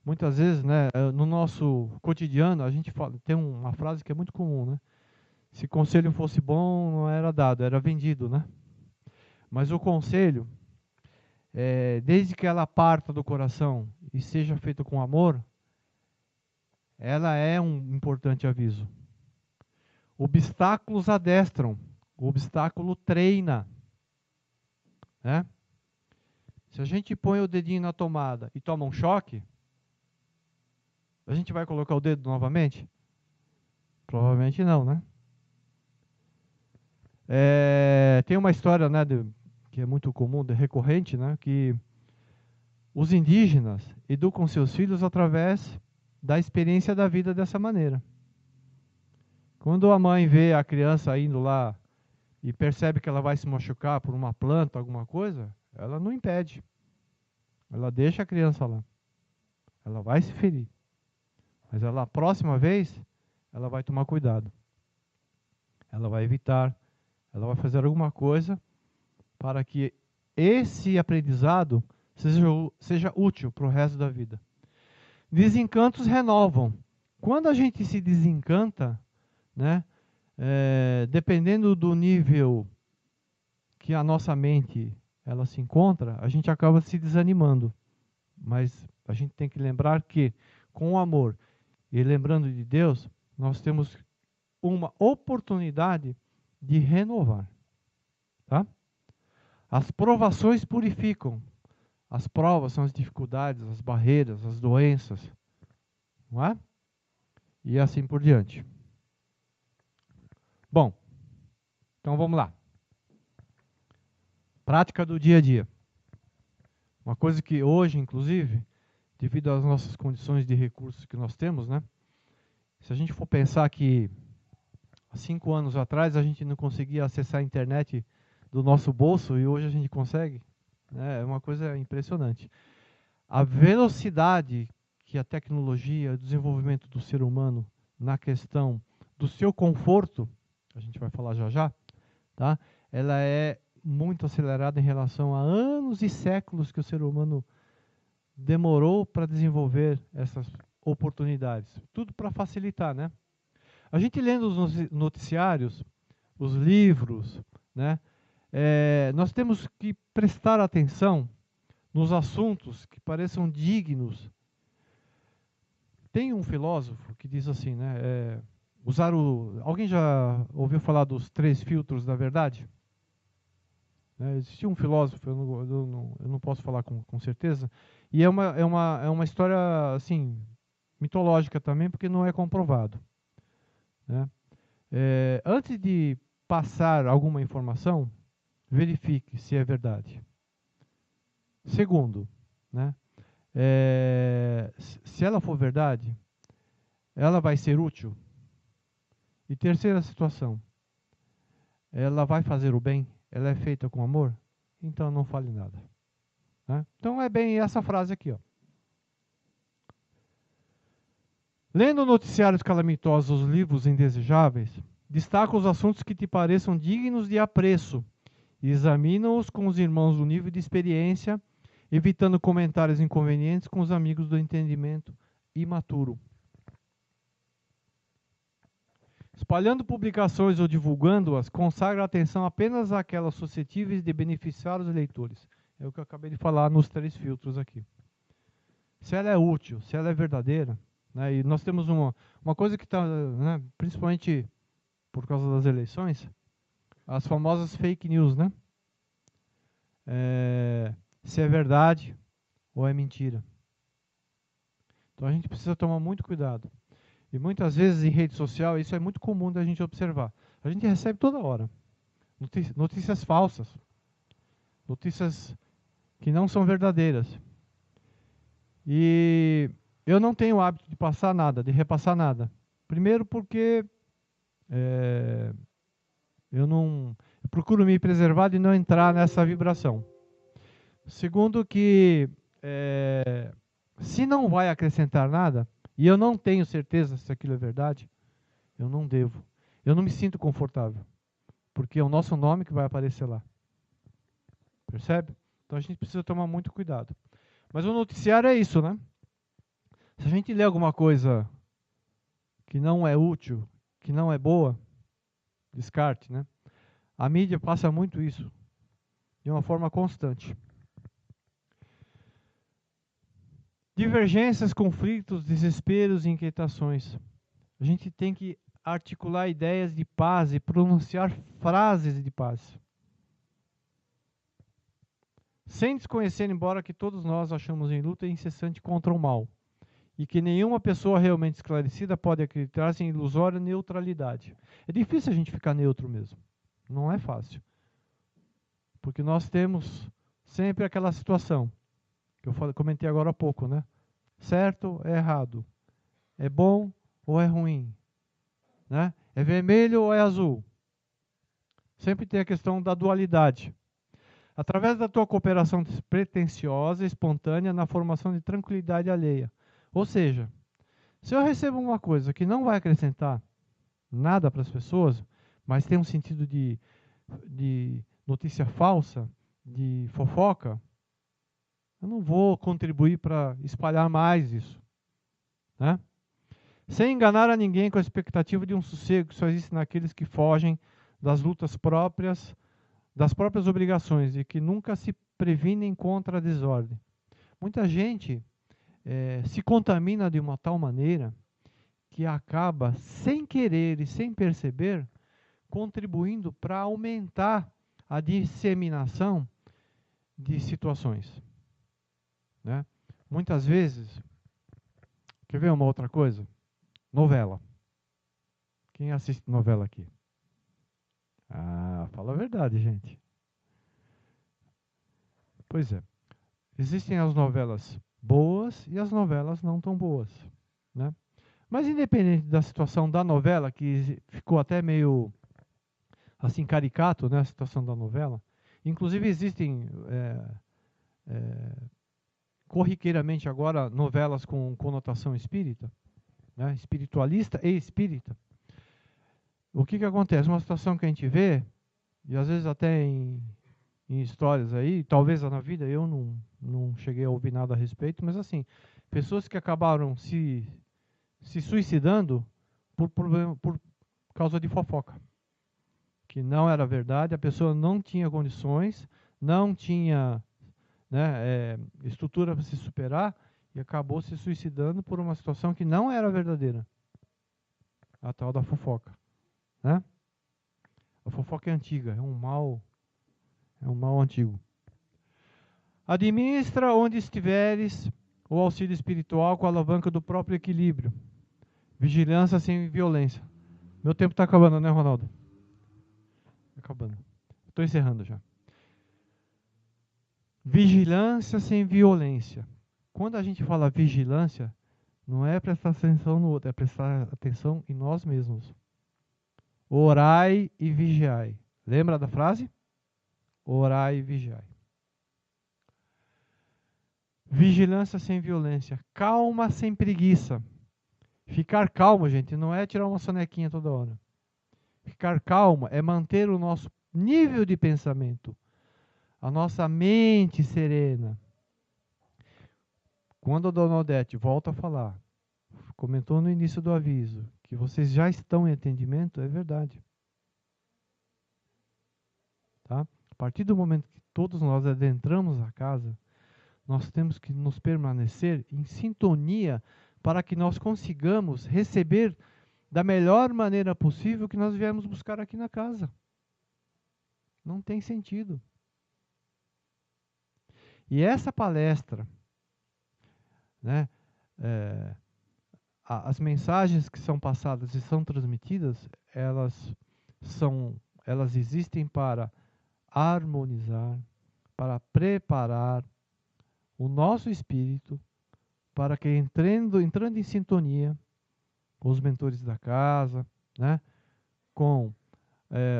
Muitas vezes, né, no nosso cotidiano, a gente fala, tem uma frase que é muito comum, né? Se conselho fosse bom, não era dado, era vendido, né? Mas o conselho, desde que ela parta do coração e seja feito com amor, ela é um importante aviso. Obstáculos adestram, o obstáculo treina, né? Se a gente põe o dedinho na tomada e toma um choque, a gente vai colocar o dedo novamente? Provavelmente não, né? Tem uma história, né, que é muito comum, recorrente, né, que os indígenas educam seus filhos através da experiência da vida dessa maneira. Quando a mãe vê a criança indo lá e percebe que ela vai se machucar por uma planta, alguma coisa, ela não impede. Ela deixa a criança lá. Ela vai se ferir. Mas ela, a próxima vez, ela vai tomar cuidado. Ela vai evitar, ela vai fazer alguma coisa para que esse aprendizado seja útil para o resto da vida. Desencantos renovam. Quando a gente se desencanta, né, dependendo do nível que a nossa mente ela se encontra, a gente acaba se desanimando. Mas a gente tem que lembrar que, com o amor e lembrando de Deus, nós temos uma oportunidade de renovar. Tá? As provações purificam. As provas são as dificuldades, as barreiras, as doenças. Não é? E assim por diante. Bom, então vamos lá. Prática do dia a dia. Uma coisa que hoje, inclusive, devido às nossas condições de recursos que nós temos, né? Se a gente for pensar que há 5 anos atrás a gente não conseguia acessar a internet do nosso bolso e hoje a gente consegue, né? É uma coisa impressionante. a velocidade que a tecnologia, o desenvolvimento do ser humano na questão do seu conforto, a gente vai falar já já, tá? Ela é muito acelerada em relação a anos e séculos que o ser humano demorou para desenvolver essas oportunidades. Tudo para facilitar, né? A gente lendo os noticiários, os livros, né? Nós temos que prestar atenção nos assuntos que pareçam dignos. Tem um filósofo que diz assim, né? Alguém já ouviu falar dos 3 filtros da verdade? Existia um filósofo, eu não posso falar com certeza, e é uma história assim, mitológica também, porque não é comprovado, né? Antes de passar alguma informação, verifique se é verdade. Segundo, né? Se ela for verdade, ela vai ser útil. E terceira situação, ela vai fazer o bem? Ela é feita com amor? Então não fale nada, né? Então é bem essa frase aqui, ó. Lendo noticiários calamitosos, livros indesejáveis, destaca os assuntos que te pareçam dignos de apreço e examina-os com os irmãos do nível de experiência, evitando comentários inconvenientes com os amigos do entendimento imaturo. Espalhando publicações ou divulgando-as, consagra a atenção apenas àquelas suscetíveis de beneficiar os leitores. É o que eu acabei de falar nos 3 filtros aqui. Se ela é útil, se ela é verdadeira, né, e nós temos uma coisa que está, né, principalmente por causa das eleições, as famosas fake news, né? Se é verdade ou é mentira. Então a gente precisa tomar muito cuidado. E muitas vezes em rede social, isso é muito comum da gente observar. A gente recebe toda hora notícias falsas, notícias que não são verdadeiras. E eu não tenho o hábito de passar nada, de repassar nada. Primeiro porque eu procuro me preservar de não entrar nessa vibração. Segundo que se não vai acrescentar nada, e eu não tenho certeza se aquilo é verdade, eu não devo. Eu não me sinto confortável, porque é o nosso nome que vai aparecer lá. Percebe? Então a gente precisa tomar muito cuidado. Mas o noticiário é isso, né? Se a gente lê alguma coisa que não é útil, que não é boa, descarte, né? A mídia passa muito isso, de uma forma constante. Divergências, conflitos, desesperos e inquietações. A gente tem que articular ideias de paz e pronunciar frases de paz. Sem desconhecer, embora que todos nós achamos em luta incessante contra o mal, e que nenhuma pessoa realmente esclarecida pode acreditar-se em ilusória neutralidade. É difícil a gente ficar neutro mesmo. Não é fácil. Porque nós temos sempre aquela situação que eu comentei agora há pouco, né? Certo é errado? É bom ou é ruim? Né? É vermelho ou é azul? Sempre tem a questão da dualidade. Através da tua cooperação despretensiosa e espontânea na formação de tranquilidade alheia. Ou seja, se eu recebo uma coisa que não vai acrescentar nada para as pessoas, mas tem um sentido de notícia falsa, de fofoca, eu não vou contribuir para espalhar mais isso, né? Sem enganar a ninguém com a expectativa de um sossego que só existe naqueles que fogem das lutas próprias, das próprias obrigações e que nunca se previnem contra a desordem. Muita gente se contamina de uma tal maneira que acaba, sem querer e sem perceber, contribuindo para aumentar a disseminação de situações, né? Muitas vezes, quer ver uma outra coisa? Novela. Quem assiste novela aqui? Ah, fala a verdade, gente. Pois é. Existem as novelas boas e as novelas não tão boas, né? Mas independente da situação da novela, que ficou até meio assim caricato, né, a situação da novela, inclusive existem corriqueiramente agora novelas com conotação espírita, né? Espiritualista e espírita. O que acontece? Uma situação que a gente vê, e às vezes até em histórias aí, talvez na vida eu não cheguei a ouvir nada a respeito, mas assim, pessoas que acabaram se suicidando por causa de fofoca. Que não era verdade, a pessoa não tinha condições, não tinha, né, estrutura para se superar e acabou se suicidando por uma situação que não era verdadeira. A tal da fofoca, né? A fofoca é antiga, é um mal antigo. Administra onde estiveres o auxílio espiritual com a alavanca do próprio equilíbrio. Vigilância sem violência. Meu tempo está acabando, né, Ronaldo? Acabando. Estou encerrando já. Vigilância sem violência. Quando a gente fala vigilância, não é prestar atenção no outro, é prestar atenção em nós mesmos. Orai e vigiai. Lembra da frase? Orai e vigiai. Vigilância sem violência. Calma sem preguiça. Ficar calmo, gente, não é tirar uma sonequinha toda hora. Ficar calmo é manter o nosso nível de pensamento, a nossa mente serena. Quando a dona Odete volta a falar, comentou no início do aviso, que vocês já estão em entendimento, é verdade. Tá? A partir do momento que todos nós adentramos a casa, nós temos que nos permanecer em sintonia para que nós consigamos receber da melhor maneira possível que nós viemos buscar aqui na casa. Não tem sentido. E essa palestra, né, as mensagens que são passadas e são transmitidas, elas existem para harmonizar, para preparar o nosso espírito para que entrando em sintonia com os mentores da casa, né, com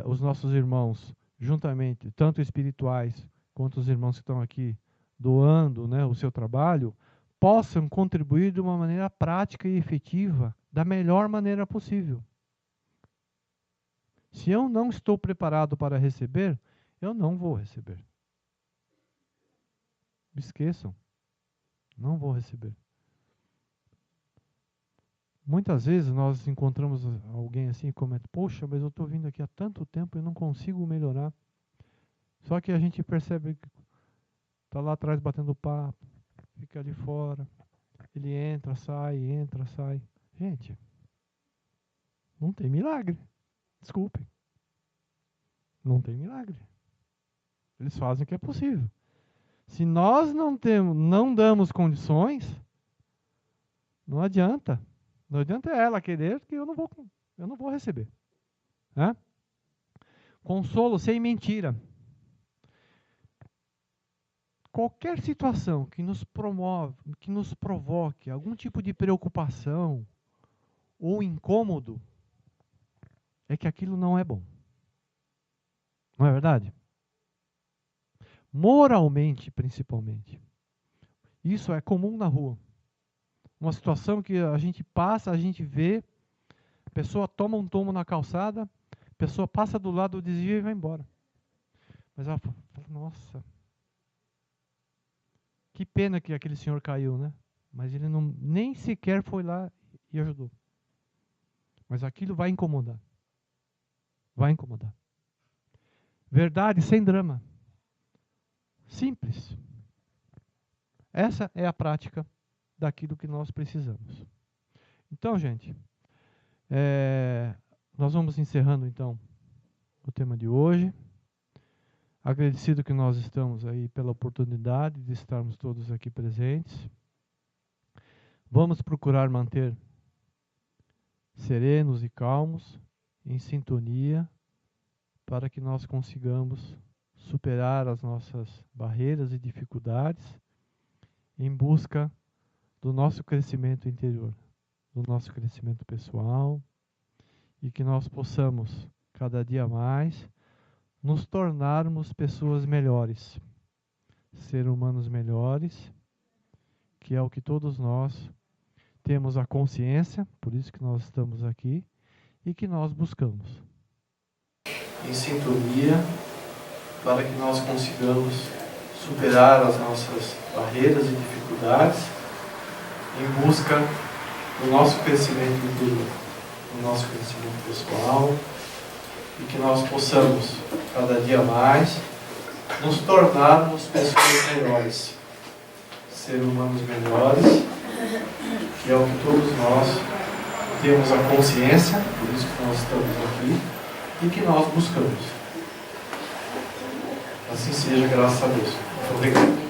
os nossos irmãos, juntamente, tanto espirituais quanto os irmãos que estão aqui doando, né, o seu trabalho, possam contribuir de uma maneira prática e efetiva, da melhor maneira possível. Se eu não estou preparado para receber, eu não vou receber. Esqueçam. Não vou receber. Muitas vezes nós encontramos alguém assim e comenta, poxa, mas eu estou vindo aqui há tanto tempo e não consigo melhorar. Só que a gente percebe que está lá atrás batendo papo, fica ali fora, ele entra, sai. Gente, não tem milagre. Desculpem. Não tem milagre. Eles fazem o que é possível. Se nós não damos condições, não adianta. Não adianta ela querer que eu não vou receber. Né? Consolo sem mentira. Qualquer situação que nos provoque algum tipo de preocupação ou incômodo, é que aquilo não é bom. Não é verdade? Moralmente, principalmente. Isso é comum na rua. Uma situação que a gente passa, a gente vê, a pessoa toma um tombo na calçada, a pessoa passa do lado, desvia e vai embora. Mas ela fala, nossa, que pena que aquele senhor caiu, né? Mas ele nem sequer foi lá e ajudou. Mas aquilo vai incomodar. Vai incomodar. Verdade sem drama. Simples. Essa é a prática daquilo que nós precisamos. Então, gente, nós vamos encerrando então o tema de hoje. Agradecido que nós estamos aí pela oportunidade de estarmos todos aqui presentes. Vamos procurar manter serenos e calmos, em sintonia, para que nós consigamos superar as nossas barreiras e dificuldades em busca do nosso crescimento interior, do nosso crescimento pessoal, e que nós possamos, cada dia mais, nos tornarmos pessoas melhores, seres humanos melhores, que é o que todos nós temos a consciência, por isso que nós estamos aqui, e que nós buscamos. Em sintonia, para que nós consigamos superar as nossas barreiras e dificuldades, em busca do nosso crescimento interior, do nosso crescimento pessoal, e que nós possamos, cada dia mais, nos tornarmos pessoas melhores, seres humanos melhores, que é o que todos nós temos a consciência, por isso que nós estamos aqui, e que nós buscamos. Assim seja, graças a Deus. Muito obrigado.